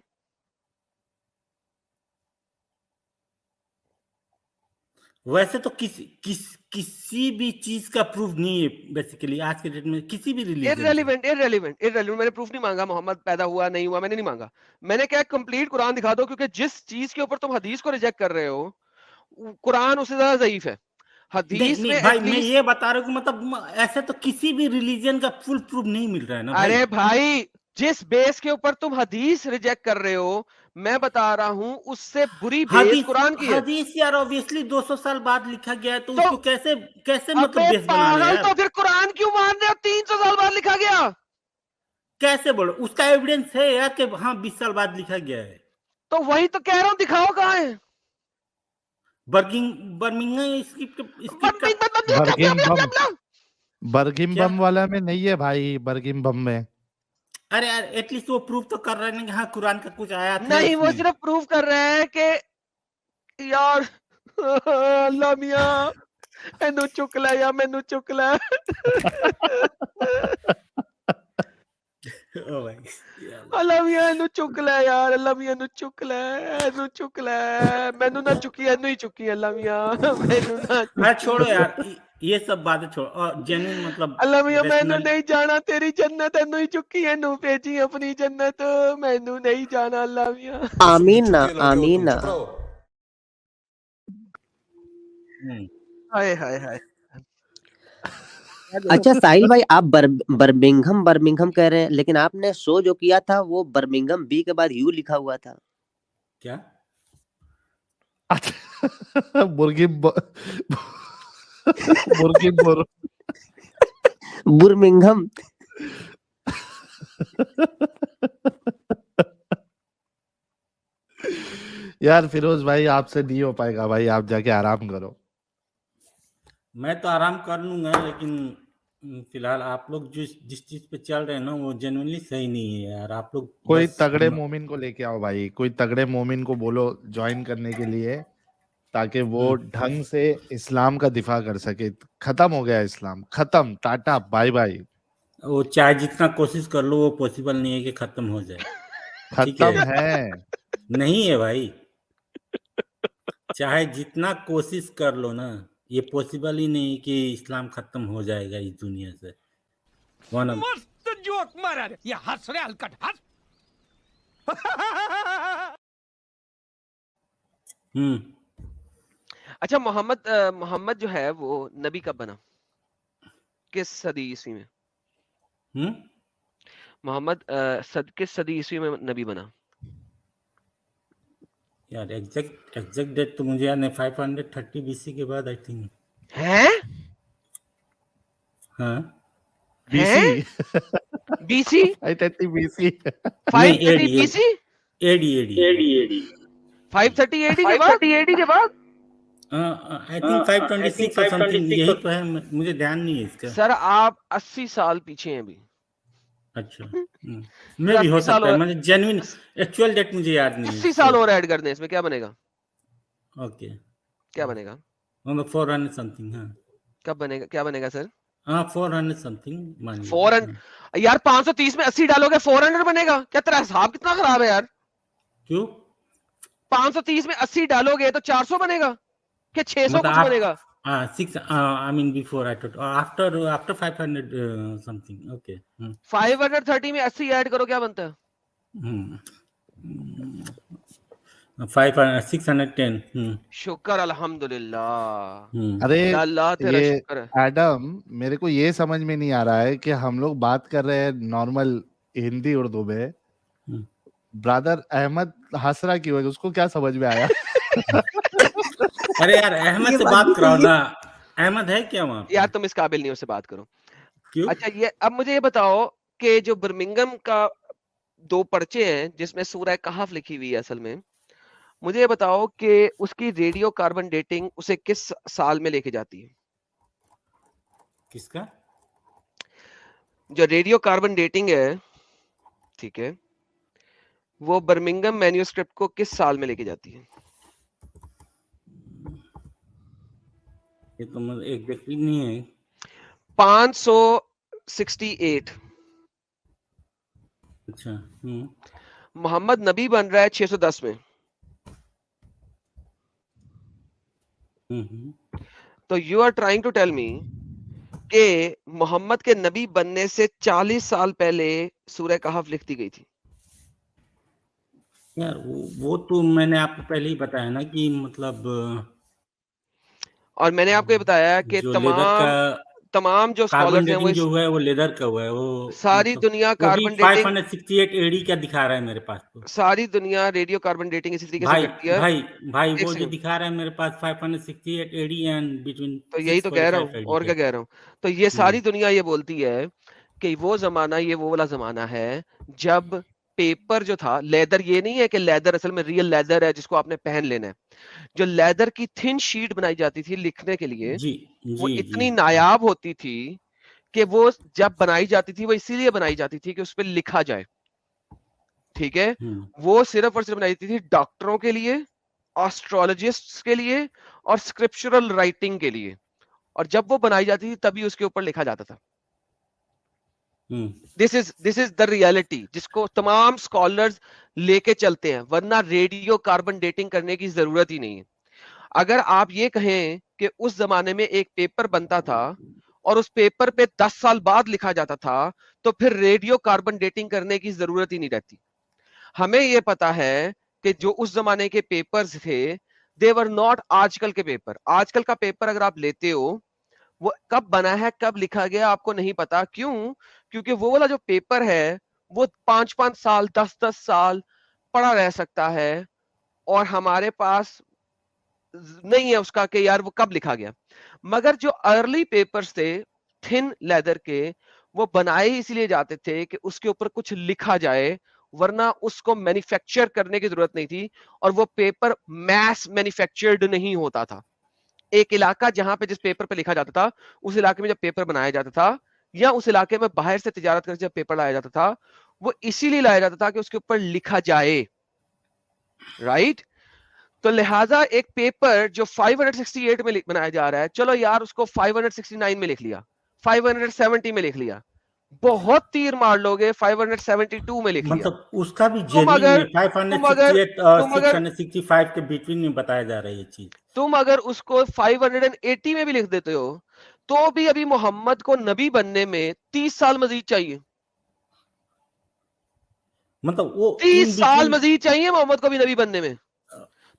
[SPEAKER 3] वैसे तो किसी भी चीज का प्रूफ नहीं है बेसिकली आज के डेट में, किसी भी रिलीजन से।
[SPEAKER 2] इररेलेवेंट, मैंने प्रूफ नहीं मांगा मोहम्मद पैदा हुआ नहीं हुआ, मैंने नहीं मांगा। मैंने क्या कंप्लीट कुरान दिखा दो, क्योंकि जिस चीज के ऊपर तुम हदीस को रिजेक्ट कर रहे हो, कुरान उससे ज्यादा ज़ईफ है।
[SPEAKER 3] नहीं
[SPEAKER 2] हदीस में
[SPEAKER 3] नहीं भाई, मैं
[SPEAKER 2] एटलीस्ट,
[SPEAKER 3] ये बता रहा हूँ कि मतलब ऐसे तो किसी भी रिलीजन का फुल प्रूफ नहीं मिल रहा है ना भाई।
[SPEAKER 2] अरे भाई जिस बेस के ऊपर तुम हदीस रिजेक्ट कर रहे हो, मैं बता रहा हूं उससे बुरी बेस
[SPEAKER 3] हदीस
[SPEAKER 2] कुरान की है।
[SPEAKER 3] हदीस यार ऑब्वियसली 200 साल बाद लिखा गया है, तो
[SPEAKER 2] तो
[SPEAKER 3] उसको कैसे कैसे मतलब
[SPEAKER 2] अबे
[SPEAKER 3] बेस बना ले
[SPEAKER 2] पागल,
[SPEAKER 3] यार?
[SPEAKER 2] तो फिर कुरान क्यों मान रहे हो? 300 साल बाद लिखा गया।
[SPEAKER 3] कैसे बोलो, उसका एविडेंस है यार कि हाँ 20 साल बाद लिखा गया है।
[SPEAKER 2] तो वही तो कह रहा हूं, दिखाओ कहां है।
[SPEAKER 3] बर्मिंघम स्क्रिप्ट का
[SPEAKER 1] बर्गिम
[SPEAKER 3] क्या?
[SPEAKER 1] बम वाला में नहीं है भाई, बर्गिम बम में।
[SPEAKER 3] अरे यार एटलीस्ट वो प्रूफ तो कर रहे हैं कि हाँ कुरान का कुछ आयत है
[SPEAKER 2] नहीं, वो
[SPEAKER 3] उसमें।
[SPEAKER 2] सिर्फ प्रूव कर रहे हैं कि यार अल्लाह मियां एनू चुक ले या मैनू चुक ले।
[SPEAKER 3] ओ भाई
[SPEAKER 2] अल्लाह मियां एनू चुक ले यार, अल्लाह मियां एनू चुक ले, एनू चुक ले, मैनू ना चुकी, एनू ही चुकी अल्लाह मियां, मैनू ना
[SPEAKER 3] अरे
[SPEAKER 2] चुकी।
[SPEAKER 3] छोड़ो यार, ये सब बातें छोड़ो, और जेन्युइन मतलब
[SPEAKER 2] अल्लाह मियां मैनू
[SPEAKER 3] रेशनल।
[SPEAKER 2] नहीं जाना तेरी जन्नत, एनू ही चुकी, एनू भेजी अपनी जन्नत, मैनू नहीं जाना अल्लाह मियां।
[SPEAKER 5] आमीन ना, आमीन ना।
[SPEAKER 2] हाय हाय हाय।
[SPEAKER 5] अच्छा साहिल भाई, आप बर्मिंघम कह रहे हैं, लेकिन आपने शो जो किया था वो बर्मिंघम बी के बाद यू लिखा हुआ था।
[SPEAKER 3] क्या?
[SPEAKER 1] बुर्गिम बुर
[SPEAKER 5] बुर्मिंघम।
[SPEAKER 1] यार फिरोज भाई, आपसे नहीं हो पाएगा भाई, आप जाके आराम करो।
[SPEAKER 3] मैं तो आराम कर लूंगा, लेकिन फिलहाल आप लोग जिस चीज पे चल रहे हैं ना वो जेन्युइनली सही नहीं है यार। आप लोग
[SPEAKER 1] कोई
[SPEAKER 3] बस
[SPEAKER 1] तगड़े मोमिन को लेके आओ भाई, कोई तगड़े मोमिन को बोलो ज्वाइन करने के लिए, ताकि वो ढंग से इस्लाम का दिफा कर सके। खत्म हो गया इस्लाम, खत्म, टाटा बाय बाय।
[SPEAKER 3] वो चाहे जितना कोशिश कर लो वो पॉसिबल नहीं है कि खत्म हो जाए। ठीक
[SPEAKER 1] खत्म
[SPEAKER 3] है?
[SPEAKER 1] है।
[SPEAKER 3] नहीं है भाई, चाहे जितना कोशिश कर लो ना, ये पॉसिबल ही नहीं कि इस्लाम खत्म हो जाएगा इस दुनिया से।
[SPEAKER 6] मस्त जोक मारा रे, ये हंस रे हलकट हंस।
[SPEAKER 2] अच्छा, मोहम्मद जो है वो नबी कब बना, किस सदी ईस्वी में? मोहम्मद किस सदी ईस्वी में नबी बना?
[SPEAKER 3] यार एग्जैक्ट डेट तो मुझे याद नहीं, 530 बीसी के बाद आई थिंक।
[SPEAKER 2] हैं?
[SPEAKER 3] हाँ,
[SPEAKER 1] BC
[SPEAKER 2] BC?
[SPEAKER 1] 530 BC.
[SPEAKER 2] 530 BC?
[SPEAKER 3] AD
[SPEAKER 2] 530 AD के बाद?
[SPEAKER 3] आई थिंक 526 और समथिंग, यही तो है, मुझे ध्यान नहीं है इसका।
[SPEAKER 2] सर आप 80 साल पीछे हैं अभी।
[SPEAKER 3] अच्छा, मैं भी हो सकता है, मुझे जेन्युइन एक्चुअल डेट मुझे याद नहीं है।
[SPEAKER 2] 80 साल और ऐड कर दें इसमें, क्या बनेगा?
[SPEAKER 3] ओके,
[SPEAKER 2] क्या बनेगा?
[SPEAKER 3] 400 समथिंग। हाँ,
[SPEAKER 2] कब बनेगा, क्या बनेगा सर?
[SPEAKER 3] हाँ 400 समथिंग मान लीजिए।
[SPEAKER 2] 400 यार, 530 में 80 डालोगे 400 बनेगा क्या? तेरा हिसाब कितना खराब है यार।
[SPEAKER 3] क्यों?
[SPEAKER 2] 530 में 80 डालोगे तो 400 बनेगा क्या? 600 कुछ बनेगा?
[SPEAKER 3] 6 I mean before I told after 500 something. Okay.
[SPEAKER 2] 530 में 80 ऐड करो, क्या बनता है?
[SPEAKER 3] 610.
[SPEAKER 2] शुक्र अल्हम्दुलिल्लाह।
[SPEAKER 1] अरे
[SPEAKER 2] अल्लाह तेरा
[SPEAKER 1] ये
[SPEAKER 2] शुक्र है।
[SPEAKER 1] एडम, मेरे को ये समझ में नहीं आ रहा है कि हम लोग बात कर रहे हैं नॉर्मल हिंदी उर्दू में, ब्रदर अहमद हंस रहा क्यों है? उसको क्या समझ में आया?
[SPEAKER 3] अरे यार अहमद से बात कराओ ना, अहमद है क्या वहाँ?
[SPEAKER 2] यार तुम इस काबिल नहीं हो, उससे बात करो।
[SPEAKER 3] क्यों?
[SPEAKER 2] अच्छा, ये अब मुझे ये बताओ कि जो बर्मिंघम का 2 पर्चे हैं जिसमें सूरह कहफ लिखी हुई है, असल में मुझे ये बताओ कि उसकी रेडियो कार्बन डेटिंग उसे किस साल में लेके जाती है?
[SPEAKER 3] किसका?
[SPEAKER 2] जो रेडियो कार्बन डेटिंग है, ठीक है, वो बर्मिंघम मैन्युस्क्रिप्ट को किस साल में लेके जाती है?
[SPEAKER 3] ये तो मुझे एग्जैक्टली नहीं है।
[SPEAKER 2] 568।
[SPEAKER 3] अच्छा।
[SPEAKER 2] मोहम्मद नबी बन रहा है 610 में। तो you are trying to tell me कि मोहम्मद के नबी बनने से 40 साल पहले सूरह कहफ लिख दी गई थी।
[SPEAKER 3] यार वो तो मैंने आपको पहले ही बताया ना कि मतलब,
[SPEAKER 2] और मैंने आपको ये बताया कि तमाम जो स्कॉलर्स हैं
[SPEAKER 3] जो हुआ है वो लेदर का हुआ है, वो
[SPEAKER 2] सारी
[SPEAKER 3] मतलब,
[SPEAKER 2] दुनिया कार्बन डेटिंग
[SPEAKER 3] 568 एडी का दिखा रहा है मेरे पास। तो
[SPEAKER 2] सारी दुनिया रेडियो कार्बन डेटिंग इसी तरीके से करती है।
[SPEAKER 3] भाई वो जो दिखा रहा है मेरे पास 568 एडी एंड बिटवीन,
[SPEAKER 2] तो यही तो कह रहा हूँ, और क्या कह रहा हूँ। तो ये सारी दुनिया ये बोलती है कि वो जमाना, ये वो वाला जमाना है जब पेपर जो था, लेदर, ये नहीं है कि लेदर असल में रियल लेदर है जिसको आपने पहन लेना है। जो लेदर की थिन शीट बनाई जाती थी लिखने के लिए, वो इतनी नायाब होती थी कि वो जब बनाई जाती थी वो इसीलिए बनाई जाती थी कि उस पर लिखा जाए। ठीक है, वो सिर्फ और सिर्फ बनाई जाती थी डॉक्टरों के लिए, एस्ट्रोलॉजिस्ट्स के लिए और स्क्रिप्चरल राइटिंग के लिए। और जब वो बनाई जाती थी तभी उसके ऊपर लिखा जाता था। दिस इज द रियलिटी जिसको तमाम स्कॉलर्स लेके चलते हैं, वरना रेडियो कार्बन डेटिंग करने की जरूरत ही नहीं है। अगर आप ये कहें कि उस जमाने में एक पेपर बनता था और उस पेपर पे 10 साल बाद लिखा जाता था, तो फिर रेडियो कार्बन डेटिंग करने की जरूरत ही नहीं रहती। हमें यह पता है कि जो उस जमाने के पेपर्स थे, दे वर नॉट आजकल के पेपर। आजकल का पेपर अगर आप लेते हो, वो कब बना है, कब लिखा गया, आपको नहीं पता। क्यों? क्योंकि वो वाला जो पेपर है वो 5-5 साल, 10-10 साल पड़ा रह सकता है, और हमारे पास नहीं है उसका कि यार वो कब लिखा गया। मगर जो अर्ली पेपर्स थे थिन लेदर के, वो बनाए इसलिए जाते थे कि उसके ऊपर कुछ लिखा जाए, वरना उसको मैन्युफैक्चर करने की जरूरत नहीं थी। और वो पेपर मैस मैन्युफैक्चर्ड नहीं होता था। एक इलाका जहां पे जिस पेपर पे लिखा जाता था, उस इलाके में जब पेपर बनाया जाता था, या उस इलाके में बाहर से तिजारत कर जब पेपर लाया जाता था, वो इसीलिए लाया जाता था कि उसके ऊपर लिखा जाए, राइट? तो लिहाजा एक पेपर जो 568 में बनाया जा रहा है, चलो यार उसको 569 में लिख लिया, 570 में लिख लिया, बहुत तीर मार लोगे 572 में लिख लिया।
[SPEAKER 3] मतलब उसका भी
[SPEAKER 2] तुम अगर
[SPEAKER 3] 568 और 665 के बिटवीन में बताया जा रहा है ये चीज।
[SPEAKER 2] तुम अगर उसको 580 में भी लिख देते हो तो भी अभी मोहम्मद को नबी बनने में 30 साल मजीद चाहिए।
[SPEAKER 3] मतलब वो
[SPEAKER 2] 30 साल मजीद चाहिए मोहम्मद को भी नबी बनने में।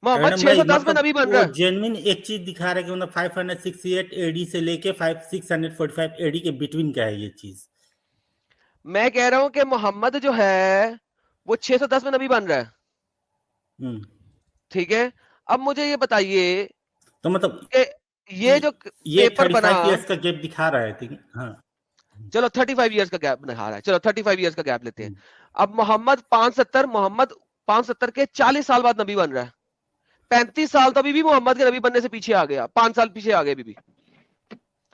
[SPEAKER 2] मोहम्मद 610 में नबी बन रहा है।
[SPEAKER 3] जेन्युइन एक चीज दिखा रहा है कि मतलब 568 एडी से लेके 645 एडी के बिटवीन का है ये चीज।
[SPEAKER 2] मैं कह रहा हूं कि मोहम्मद जो है वो 610 में नबी बन रहा है, ठीक है? अब मुझे ये बताइए
[SPEAKER 3] तो मतलब
[SPEAKER 2] ये जो पेपर बना,
[SPEAKER 3] 35 इयर्स का गैप दिखा रहा है, ठीक है? हाँ,
[SPEAKER 2] चलो 35 इयर्स का गैप दिखा रहा है, चलो 35 इयर्स का गैप लेते हैं। अब मोहम्मद 570 के 40 साल बाद नबी बन रहा है, 35 साल तो अभी भी मोहम्मद के नबी बनने से पीछे आ गया, 5 साल पीछे आ गए अभी भी।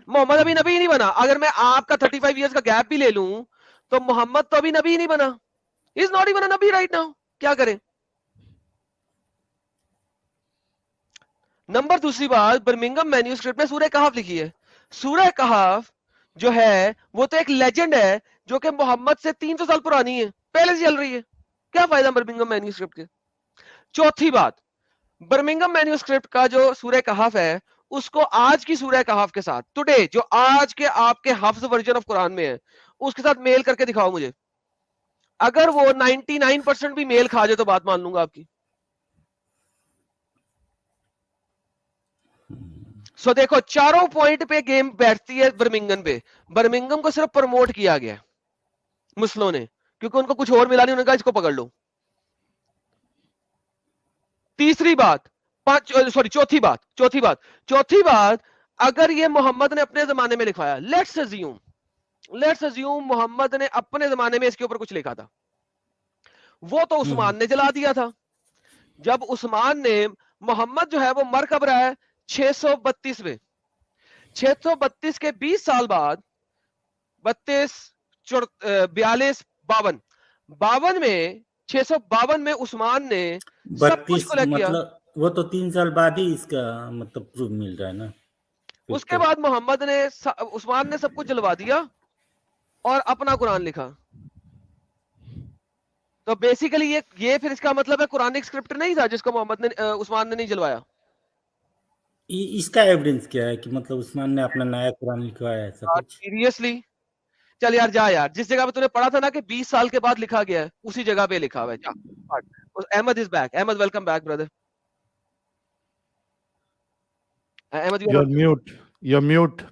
[SPEAKER 2] मोहम्मद अभी नबी ही नहीं बना। अगर मैं आपका 35 इयर्स का गैप भी ले लूं तो मोहम्मद तो अभी नबी ही नहीं बना, is not even a Nabi right now. क्या करें? नंबर दूसरी बात, बर्मिंघम मैन्यूस्क्रिप्ट में सूरह कहफ लिखी है। सूरह कहफ जो है वो तो एक लेजेंड है जो कि मोहम्मद से 300 साल पुरानी है, पहले से चल रही है। क्या फायदा बर्मिंघम मैन्यूस्क्रिप्ट के? चौथी बात, बर्मिंघम मैन्यूस्क्रिप्ट का जो सूरह कहफ है उसको आज की सूरह कहफ के साथ, टुडे जो आज के आपके हाफ्ज वर्जन ऑफ कुरान में है, उसके साथ मेल करके दिखाओ मुझे। अगर वो 99% भी मेल खा जाए तो बात मान लूंगा आपकी। सो देखो चारों पॉइंट पे गेम बैठती है बर्मिंघम पे। बर्मिंघम को सिर्फ प्रमोट किया गया मुस्लिमों ने, क्योंकि उनको कुछ और मिला नहीं, उन्होंने कहा इसको पकड़ लो। तीसरी बात, चौथी बात, अगर ये मोहम्मद ने अपने जमाने में लिखवाया, लेट्स अज्यूम मोहम्मद ने अपने जमाने में इसके ऊपर कुछ लिखा था, वो तो उस्मान ने जला दिया था। जब उस्मान ने, मोहम्मद जो है वो मर कब रहा है? 632 में। 632 के 20 साल बाद 32, 42, 52 में, 652 में उस्मान ने सब कुछ को किया।
[SPEAKER 3] मतलब वो तो 3 साल बाद ही इसका मतलब प्रूफ मिल रहा है ना।
[SPEAKER 2] उसके बाद मोहम्मद ने, उस्मान ने सब कुछ जलवा दिया और अपना कुरान लिखा। तो बेसिकली ये फिर इसका मतलब है कुरानिक स्क्रिप्ट नहीं था जिसको मोहम्मद ने, उस्मान ने नहीं जलवाया।
[SPEAKER 3] इसका एविडेंस क्या है कि मतलब उस्मान ने अपना नया कुरान लिखवाया है? सब कुछ
[SPEAKER 2] सीरियसली? चल यार जा यार, जिस जगह पे तूने पढ़ा था ना कि 20 साल के बाद लिखा गया है, उसी जगह पे लिखा हुआ है। जा। Ahmed is back. Ahmed, welcome back brother. Ahmed,
[SPEAKER 1] you're mute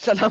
[SPEAKER 2] सलाम।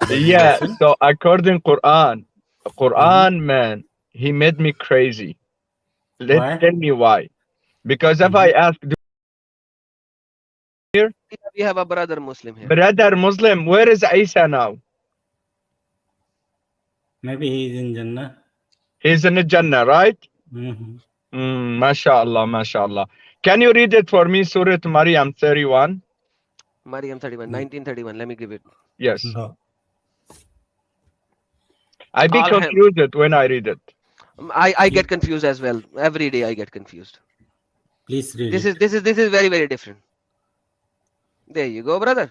[SPEAKER 7] Yeah, so according Quran man, he made me crazy. Tell me why. Because if I ask here,
[SPEAKER 2] we have a brother Muslim here.
[SPEAKER 7] brother Muslim, where is Isa now?
[SPEAKER 3] maybe he is in Jannah.
[SPEAKER 7] He's in the Jannah, right? MashaAllah, MashaAllah. Can you read it for me, Surah Maryam 31?
[SPEAKER 2] Maryam 31, 1931. Let me give it.
[SPEAKER 7] Yes.
[SPEAKER 3] No.
[SPEAKER 7] I be confused when I read it.
[SPEAKER 2] I get confused as well. Every day I get confused.
[SPEAKER 3] Please read
[SPEAKER 2] This
[SPEAKER 3] it.
[SPEAKER 2] is very, very different. There you go, brother.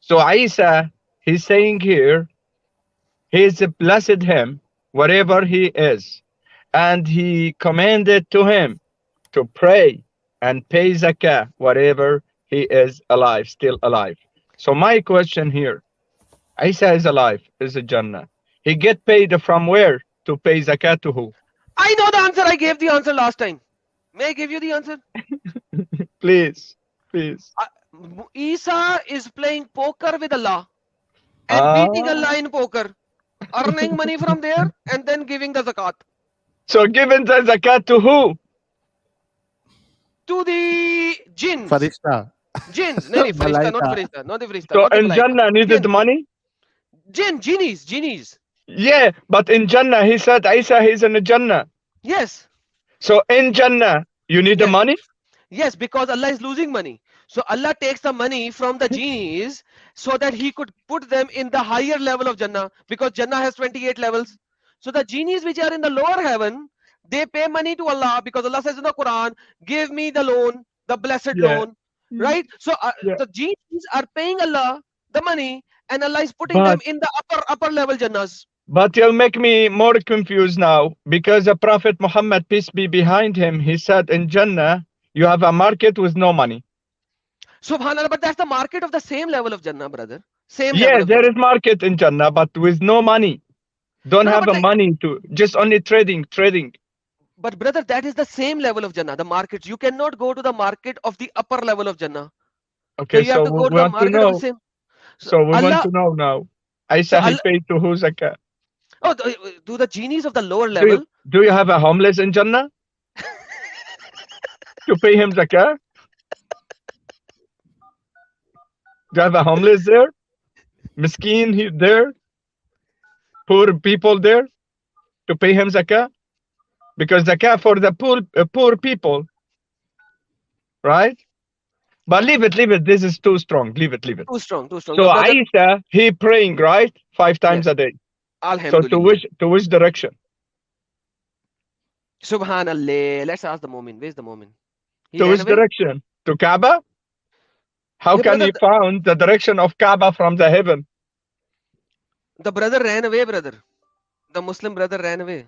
[SPEAKER 7] So Isa, he's saying here, he's blessed him wherever he is, and he commanded to him to pray and pay zakah wherever he is alive, still alive. So my question here, Isa is alive, is a Jannah. He get paid from where to pay zakah to who?
[SPEAKER 2] I know the answer. I gave the answer last time. May I give you the answer?
[SPEAKER 7] Please, please.
[SPEAKER 2] Isa is playing poker with Allah and beating Allah in poker, earning money from there and then giving the zakat.
[SPEAKER 7] So giving the zakat to who?
[SPEAKER 2] To the jinns.
[SPEAKER 1] Farishta.
[SPEAKER 2] Jinns. No, Farishta, not Farishta. Not the Farishta.
[SPEAKER 7] So
[SPEAKER 2] not the
[SPEAKER 7] in
[SPEAKER 2] Malaika.
[SPEAKER 7] Jannah needed
[SPEAKER 2] Jinns.
[SPEAKER 7] money?
[SPEAKER 2] Genies.
[SPEAKER 7] Yeah, but in Jannah, he said Isa, he's in the Jannah.
[SPEAKER 2] Yes.
[SPEAKER 7] So in Jannah, you need the
[SPEAKER 2] Yes.
[SPEAKER 7] money?
[SPEAKER 2] Yes, because Allah is losing money. So Allah takes the money from the genies so that he could put them in the higher level of Jannah, because Jannah has 28 levels. So the genies which are in the lower heaven, they pay money to Allah, because Allah says in the Quran, give me the loan, the blessed
[SPEAKER 7] Yeah.
[SPEAKER 2] loan, right? So
[SPEAKER 7] Yeah.
[SPEAKER 2] the genies are paying Allah the money, and Allah is putting
[SPEAKER 7] But-
[SPEAKER 2] them in the upper level Jannahs.
[SPEAKER 7] But you'll make me more confused now, because the Prophet Muhammad, peace be behind him, he said in Jannah, you have a market with no money.
[SPEAKER 2] Subhanallah, but that's the market of the same level of Jannah, brother. Same
[SPEAKER 7] Yeah,
[SPEAKER 2] level of
[SPEAKER 7] there
[SPEAKER 2] Jannah.
[SPEAKER 7] is market in Jannah, but with no money. Don't
[SPEAKER 2] No,
[SPEAKER 7] have
[SPEAKER 2] but
[SPEAKER 7] the money to, just only trading.
[SPEAKER 2] But brother, that is the same level of Jannah, the markets. You cannot go to the market of the upper level of Jannah.
[SPEAKER 7] Okay,
[SPEAKER 2] So you have
[SPEAKER 7] so
[SPEAKER 2] to
[SPEAKER 7] we
[SPEAKER 2] go to the
[SPEAKER 7] want to
[SPEAKER 2] market of the
[SPEAKER 7] know.
[SPEAKER 2] same.
[SPEAKER 7] So we want
[SPEAKER 2] Allah,
[SPEAKER 7] to know now.
[SPEAKER 2] so
[SPEAKER 7] Isa, he
[SPEAKER 2] Allah,
[SPEAKER 7] paid to who zakah?
[SPEAKER 2] oh, do the genies of the lower level?
[SPEAKER 7] Do you have a homeless in Jannah? To pay him zakah? Do you have a homeless there? Miskeen there? Poor people there? To pay him zakah? Because zakah for the poor people. Right? But leave it. This is too strong. Leave it.
[SPEAKER 2] Too strong.
[SPEAKER 7] So
[SPEAKER 2] No, brother,
[SPEAKER 7] Isa, he praying, right? 5 times a day. So
[SPEAKER 2] Alhamdulillah.
[SPEAKER 7] to which direction?
[SPEAKER 2] Subhanallah. Let's ask the Mu'min. Where's the Mu'min? He
[SPEAKER 7] To
[SPEAKER 2] ran
[SPEAKER 7] which
[SPEAKER 2] away?
[SPEAKER 7] direction? To Kaaba? How
[SPEAKER 2] Yeah,
[SPEAKER 7] can
[SPEAKER 2] brother,
[SPEAKER 7] he found the direction of Kaaba from the heaven?
[SPEAKER 2] the brother ran away, brother. The Muslim brother ran away.